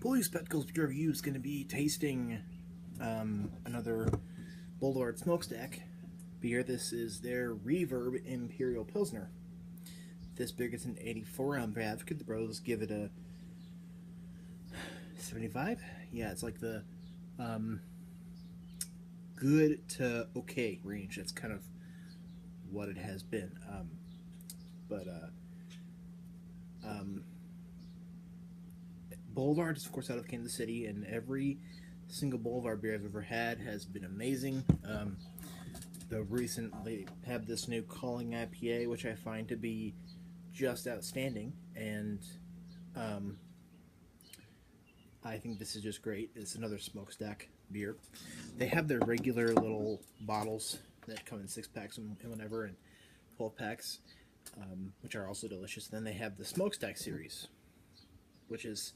BlueSpecs beer review is going to be tasting another Boulevard Smokestack beer. This is their Reverb Imperial Pilsner. This beer gets an 84 on Advocate. The bros give it a 75. Yeah, it's like the good to okay range. That's kind of what it has been. Boulevard is, of course, out of Kansas City, and every single Boulevard beer I've ever had has been amazing. They recently have this new Calling IPA, which I find to be just outstanding, and I think this is just great. It's another smokestack beer. They have their regular little bottles that come in 6-packs and whatever, and 12-packs, which are also delicious. Then they have the smokestack series, which is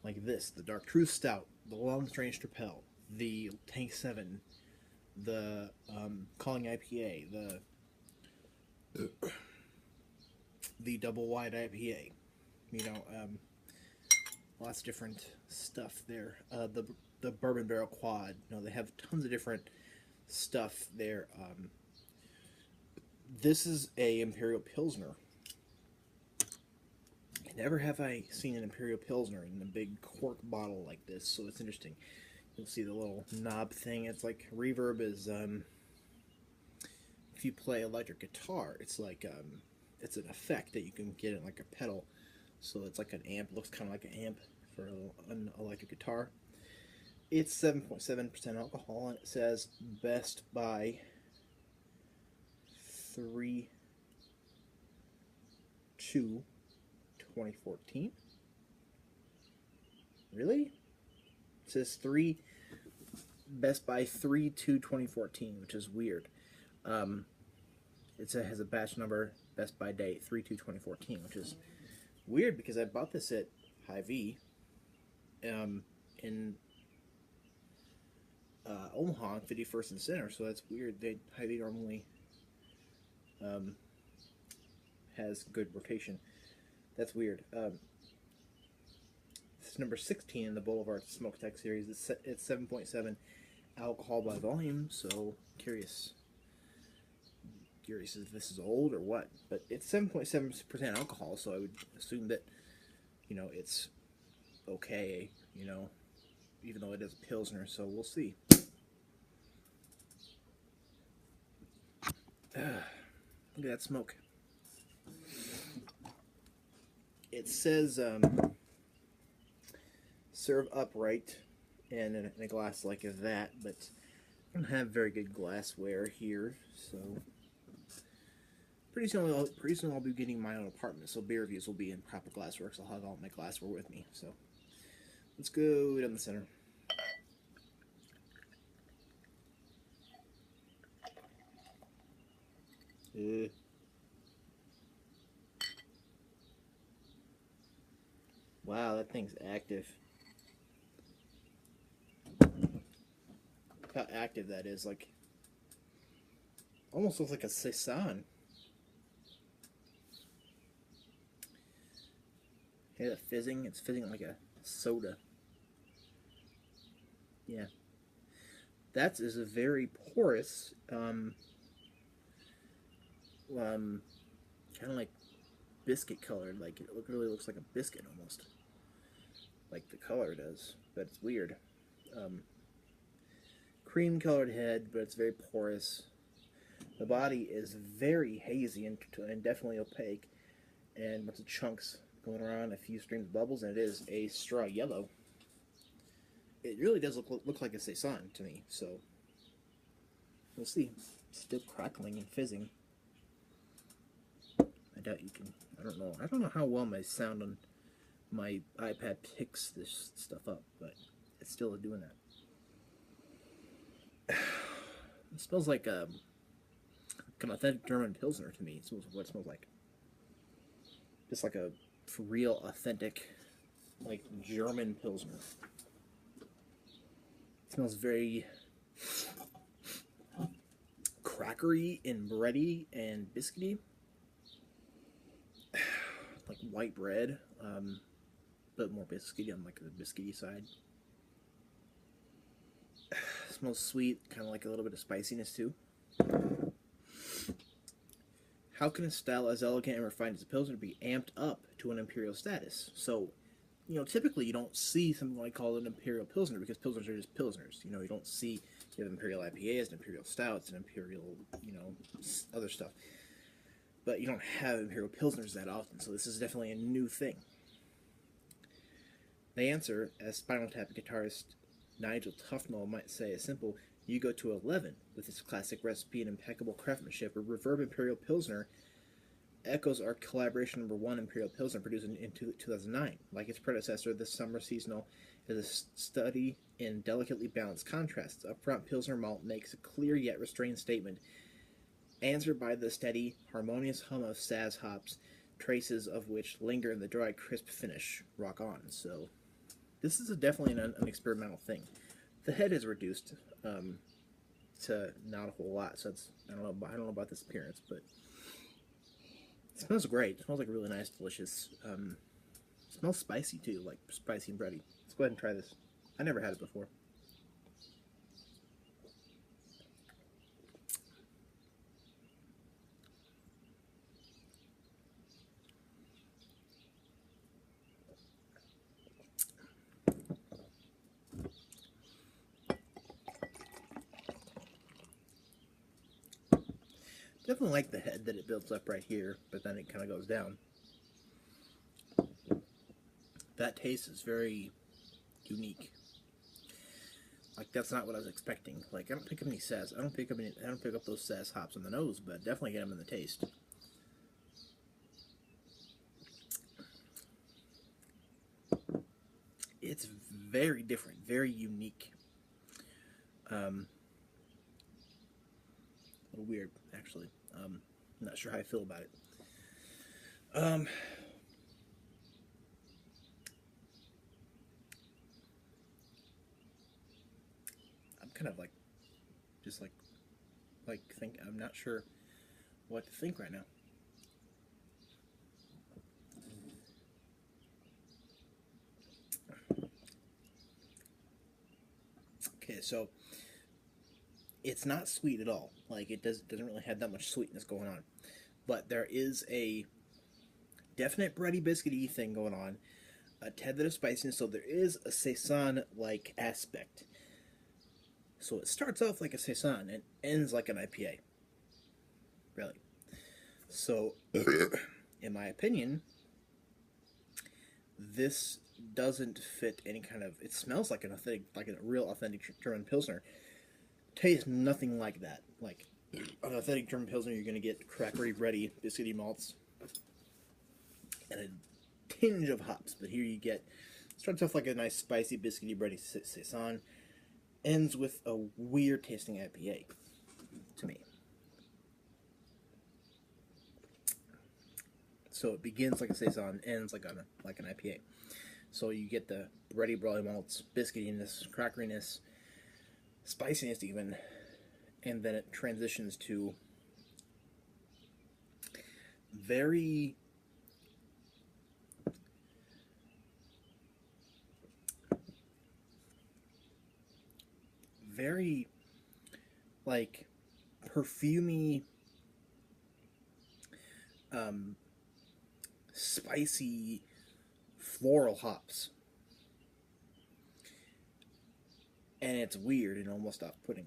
like this: the Dark Truth Stout, the Long Strange Trapel, the Tank 7, the Calling IPA, the Double Wide IPA. You know, lots of different stuff there. The Bourbon Barrel Quad. You know, they have tons of different stuff there. This is a Imperial Pilsner. Never have I seen an Imperial Pilsner in a big cork bottle like this, so it's interesting. You'll see the little knob thing. It's like reverb is, if you play electric guitar, it's like, it's an effect that you can get in like a pedal. So it's like an amp, looks kind of like an amp for an electric guitar. It's 7.7% alcohol, and it says best by 3/2/2014. Really? It says best by 3/2/2014, which is weird. It has a batch number, best by date 3/2/2014, which is weird because I bought this at Hy-Vee in Omaha, 51st and Center, so that's weird. Hy-Vee normally has good rotation. That's weird. It's number 16 in the Boulevard Smokestack series. It's 7.7 alcohol by volume, so curious if this is old or what. But it's 7.7% alcohol, so I would assume that, you know, it's okay, you know, even though it is a Pilsner, so we'll see. Look at that smoke. It says serve upright and in a glass like that, but I don't have very good glassware here, so pretty soon I'll be getting my own apartment, so beer reviews will be in proper glassware, because I'll have all my glassware with me. So let's go down the center. Wow, that thing's active. Look how active that is. Like, almost looks like a saison. Hear the fizzing? It's fizzing like a soda. Yeah. That is a very porous, kind of like biscuit colored. Like, it really looks like a biscuit almost. Like the color does, but it's weird. Cream colored head, but it's very porous. The body is very hazy and definitely opaque, and bunch of chunks going around, a few streams of bubbles, and it is a straw yellow. It really does look like a saison to me, so we'll see. It's still crackling and fizzing. I doubt you can. I don't know how well my sound on my iPad picks this stuff up, but it's still doing that. It smells like an authentic German Pilsner to me. It smells what it smells like. Just like a real authentic, like, German Pilsner. It smells very crackery and bready and biscuity. Like white bread. bit more biscuity on like the biscuity side. Smells sweet, kind of like a little bit of spiciness too. How can a style as elegant and refined as a Pilsner be amped up to an Imperial status? So, typically you don't see something like called an Imperial Pilsner because Pilsners are just Pilsners. You don't see, you have Imperial IPAs, an Imperial Stouts, an Imperial, other stuff. But you don't have Imperial Pilsners that often, so this is definitely a new thing. The answer, as Spinal Tap guitarist Nigel Tufnell might say, is simple. You go to 11 with its classic recipe and impeccable craftsmanship. A Reverb Imperial Pilsner echoes our collaboration #1 Imperial Pilsner produced in 2009. Like its predecessor, this summer seasonal is a study in delicately balanced contrasts. Upfront Pilsner malt makes a clear yet restrained statement, answered by the steady, harmonious hum of Saz hops, traces of which linger in the dry, crisp finish. Rock on. So, this is definitely an experimental thing. The head is reduced to not a whole lot, so I don't know about this appearance, but it smells great. It smells like really nice, delicious. It smells spicy too, like spicy and bready. Let's go ahead and try this. I never had it before. Definitely like the head that it builds up right here, but then it kind of goes down. That taste is very unique. Like, that's not what I was expecting. Like, I don't pick up any Saz. I don't pick up those Saz hops on the nose, but definitely get them in the taste. It's very different, very unique. A little weird, actually. Not sure how I feel about it. I'm kind of like, just like I'm not sure what to think right now. Okay, so it's not sweet at all. Like, it doesn't really have that much sweetness going on. But there is a definite bready biscuity thing going on, a tad bit of spiciness, so there is a saison-like aspect. So it starts off like a saison and ends like an IPA. Really. So, in my opinion, this doesn't fit any kind of. It smells like a real authentic German Pilsner. Tastes nothing like that. Like an authentic German Pilsner, you're going to get crackery, bready, biscuity malts and a tinge of hops. But here you get, starts off like a nice spicy, biscuity, bready saison, ends with a weird tasting IPA to me. So it begins like a saison, ends like an IPA. So you get the bready, brawly malts, biscuitiness, crackeriness, spiciness even, and then it transitions to very like perfumey, spicy floral hops, and it's weird and almost off-putting.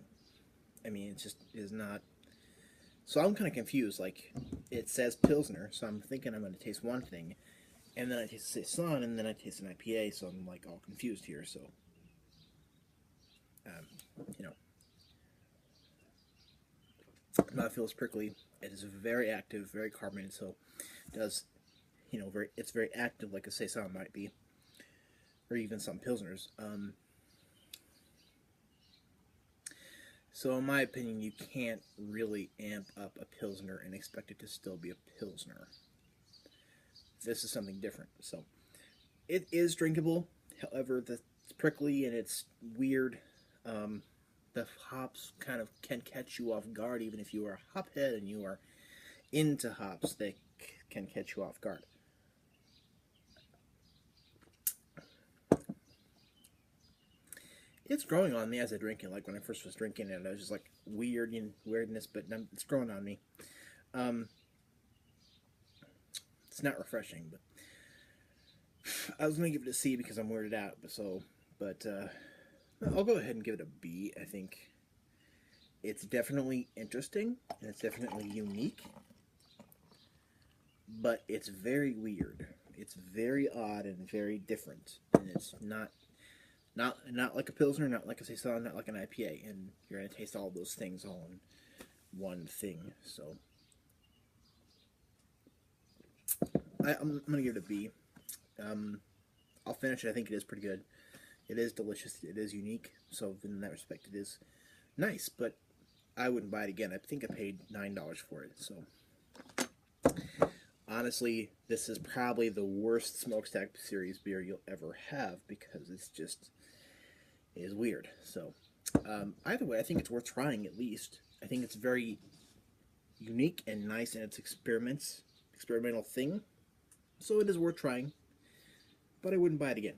I mean, it just is not. So I'm kind of confused. Like, it says Pilsner, so I'm thinking I'm going to taste one thing, and then I taste a saison, and then I taste an IPA, so I'm like all confused here. So, you know, mouth feels prickly. It is very active, very carbonated. So, it does, it's very active, like a saison might be, or even some Pilsners. So in my opinion, you can't really amp up a Pilsner and expect it to still be a Pilsner. This is something different. So it is drinkable. However, it's prickly and it's weird. The hops kind of can catch you off guard, even if you are a hophead and you are into hops, they can catch you off guard. It's growing on me as I drink it. Like when I first was drinking it, I was just like weirdness, but it's growing on me. It's not refreshing, but I was gonna give it a C because I'm weirded out. But I'll go ahead and give it a B. I think it's definitely interesting and it's definitely unique, but it's very weird. It's very odd and very different, and it's not like a Pilsner, not like a Saison, not like an IPA, and you're going to taste all those things all in one thing. So I'm going to give it a B. I'll finish it. I think it is pretty good. It is delicious. It is unique. So in that respect, it is nice, but I wouldn't buy it again. I think I paid $9 for it. So honestly, this is probably the worst Smokestack series beer you'll ever have because it is weird. So either way, I think it's worth trying at least. I think it's very unique and nice in its experimental thing. So it is worth trying, but I wouldn't buy it again.